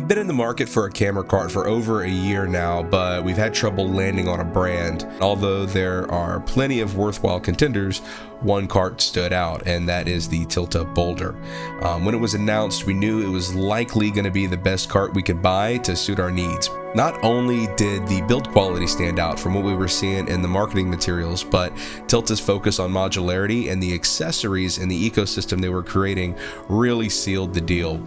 We've been in the market for a camera cart for over a year now, but we've had trouble landing on a brand. Although there are plenty of worthwhile contenders, one cart stood out, and that is the Tilta Boulder. When it was announced, we knew it was likely going to be the best cart we could buy to suit our needs. Not only did the build quality stand out from what we were seeing in the marketing materials, but Tilta's focus on modularity and the accessories and the ecosystem they were creating really sealed the deal.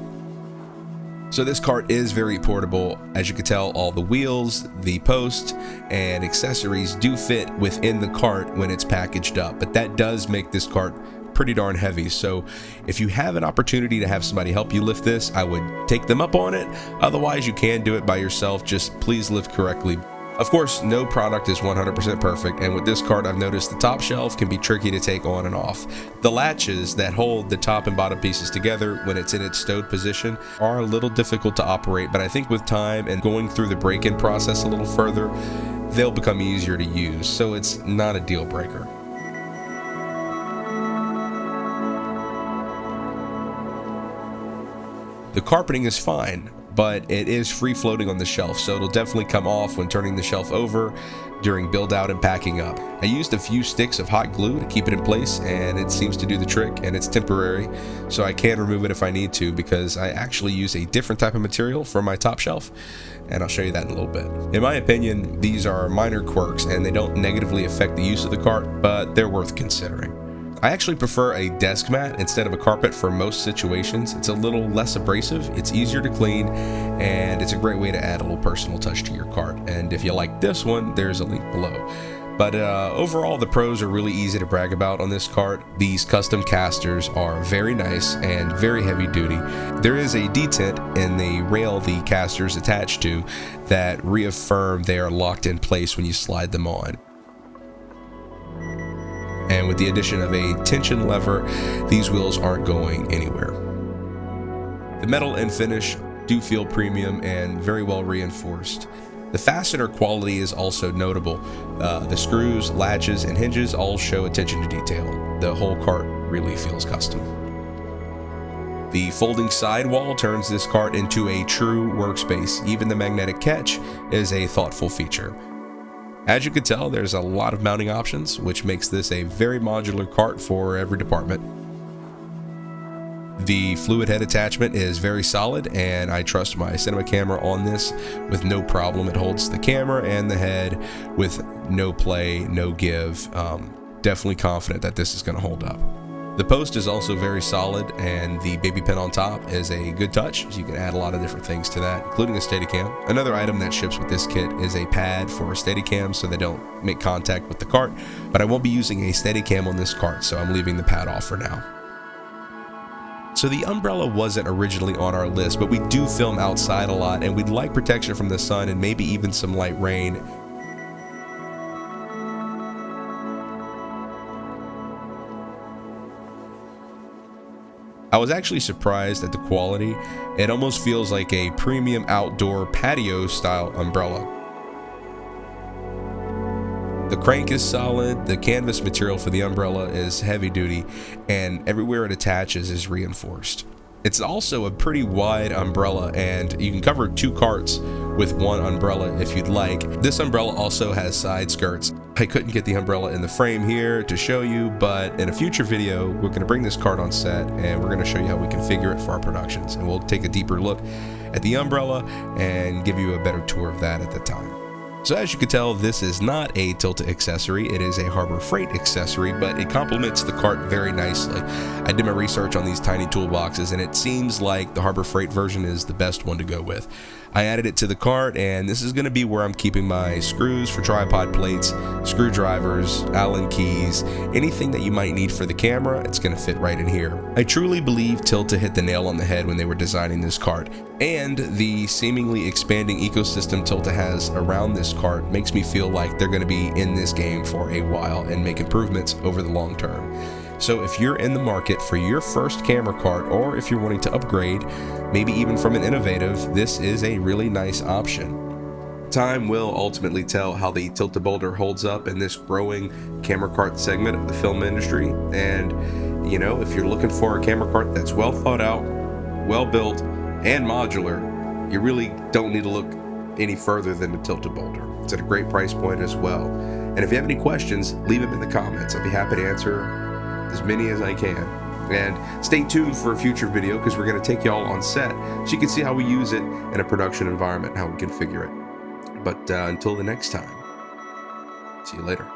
So this cart is very portable. As you can tell, all the wheels, the post, and accessories do fit within the cart when it's packaged up, but that does make this cart pretty darn heavy. So if you have an opportunity to have somebody help you lift this, I would take them up on it. Otherwise, you can do it by yourself. Just please lift correctly. Of course, no product is 100% perfect, and with this cart, I've noticed the top shelf can be tricky to take on and off. The latches that hold the top and bottom pieces together when it's in its stowed position are a little difficult to operate, but I think with time and going through the break-in process a little further, they'll become easier to use, so it's not a deal breaker. The carpeting is fine, but it is free floating on the shelf, so it'll definitely come off when turning the shelf over during build out and packing up. I used a few sticks of hot glue to keep it in place, and it seems to do the trick, and it's temporary, so I can remove it if I need to, because I actually use a different type of material for my top shelf, and I'll show you that in a little bit. In my opinion, these are minor quirks, and they don't negatively affect the use of the cart, but they're worth considering. I actually prefer a desk mat instead of a carpet for most situations. It's a little less abrasive, it's easier to clean, and it's a great way to add a little personal touch to your cart. And if you like this one, there's a link below. But overall, the pros are really easy to brag about on this cart. These custom casters are very nice and very heavy duty. There is a detent in the rail the casters attached to that reaffirm they are locked in place when you slide them on. And with the addition of a tension lever, these wheels aren't going anywhere. The metal and finish do feel premium and very well reinforced. The fastener quality is also notable. The screws, latches, and hinges all show attention to detail. The whole cart really feels custom. The folding sidewall turns this cart into a true workspace. Even the magnetic catch is a thoughtful feature. As you can tell, there's a lot of mounting options, which makes this a very modular cart for every department. The fluid head attachment is very solid, and I trust my cinema camera on this with no problem. It holds the camera and the head with no play, no give. Definitely confident that this is going to hold up. The post is also very solid, and the baby pin on top is a good touch, so you can add a lot of different things to that, including a Steadicam. Another item that ships with this kit is a pad for Steadicam so they don't make contact with the cart, but I won't be using a Steadicam on this cart, so I'm leaving the pad off for now. So the umbrella wasn't originally on our list, but we do film outside a lot, and we'd like protection from the sun and maybe even some light rain. I was actually surprised at the quality. It almost feels like a premium outdoor patio style umbrella. The crank is solid, the canvas material for the umbrella is heavy duty, and everywhere it attaches is reinforced. It's also a pretty wide umbrella, and you can cover 2 carts with one umbrella if you'd like. This umbrella also has side skirts. I couldn't get the umbrella in the frame here to show you, but in a future video, we're going to bring this cart on set and we're going to show you how we configure it for our productions. And we'll take a deeper look at the umbrella and give you a better tour of that at the time. So as you can tell, this is not a Tilta accessory, it is a Harbor Freight accessory, but it complements the cart very nicely. I did my research on these tiny toolboxes, and it seems like the Harbor Freight version is the best one to go with. I added it to the cart, and this is going to be where I'm keeping my screws for tripod plates, screwdrivers, Allen keys, anything that you might need for the camera, it's going to fit right in here. I truly believe Tilta hit the nail on the head when they were designing this cart, and the seemingly expanding ecosystem Tilta has around this cart makes me feel like they're going to be in this game for a while and make improvements over the long term. So if you're in the market for your first camera cart, or if you're wanting to upgrade, maybe even from an innovative, this is a really nice option. Time will ultimately tell how the Tilta Boulder holds up in this growing camera cart segment of the film industry. And, you know, if you're looking for a camera cart that's well thought out, well built, and modular, you really don't need to look any further than the Tilta Boulder. It's at a great price point as well. And if you have any questions, leave them in the comments. I'll be happy to answer as many as I can. And stay tuned for a future video, because we're going to take y'all on set so you can see how we use it in a production environment, how we configure it. But until the next time, see you later.